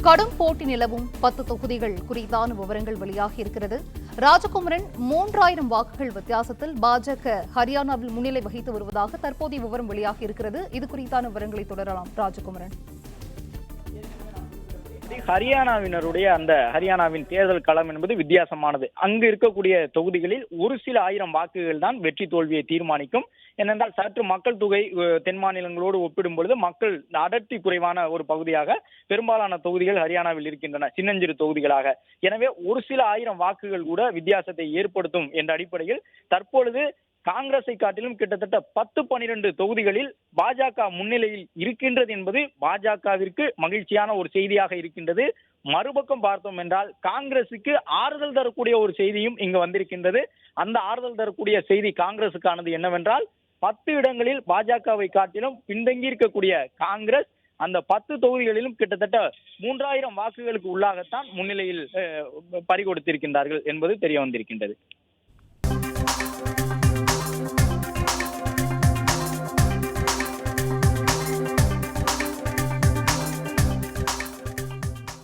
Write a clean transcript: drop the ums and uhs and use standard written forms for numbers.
கடும் போட்டி நிலவும் 10 தொகுதிகள் குறித்தான விவரங்கள் வெளியாகி இருக்கிறது. ராஜகுமரன் 3000 வாக்குகள் வித்தியாசத்தில் பாஜக ஹரியானாவில் முன்னிலை வகித்து வருவதாக தற்போதைய விவரம் வெளியாகி இருக்கிறது. இது குறித்தான விவரங்களை தொடரலாம். ராஜகுமரன், ஹரியானாவினருடைய அந்த ஹரியானாவின் தேர்தல் களம் என்பது வித்தியாசமானது. அங்கு இருக்கக்கூடிய தொகுதிகளில் ஒரு சில ஆயிரம் வாக்குகள் தான் வெற்றி தோல்வியை தீர்மானிக்கும். ஏனென்றால் சற்று மக்கள் தொகை தென் மாநிலங்களோடு ஒப்பிடும் பொழுது மக்கள் அடர்த்தி குறைவான ஒரு பகுதியாக பெரும்பாலான தொகுதிகள் ஹரியானாவில் இருக்கின்றன, சின்னஞ்சிறு தொகுதிகளாக. எனவே ஒரு சில ஆயிரம் வாக்குகள் கூட வித்தியாசத்தை ஏற்படுத்தும் என்ற அடிப்படையில் தற்பொழுது காங்கிரஸை காட்டிலும் கிட்டத்தட்ட 10-12 தொகுதிகளில் பாஜக முன்னிலையில் இருக்கின்றது என்பது பாஜகவிற்கு மகிழ்ச்சியான ஒரு செய்தியாக இருக்கின்றது. மறுபக்கம் பார்த்தோம் என்றால் காங்கிரசுக்கு ஆறுதல் தரக்கூடிய ஒரு செய்தியும் இங்கு வந்திருக்கின்றது. அந்த ஆறுதல் தரக்கூடிய செய்தி காங்கிரசுக்கானது என்னவென்றால் 10 இடங்களில் பாஜகவை காட்டிலும் பின்தங்கி இருக்கக்கூடிய காங்கிரஸ் அந்த 10 தொகுதிகளிலும் கிட்டத்தட்ட 3000 வாக்குகளுக்கு உள்ளாகத்தான் முன்னிலையில் பறிகொடுத்திருக்கின்றார்கள் என்பது தெரிய வந்திருக்கின்றது.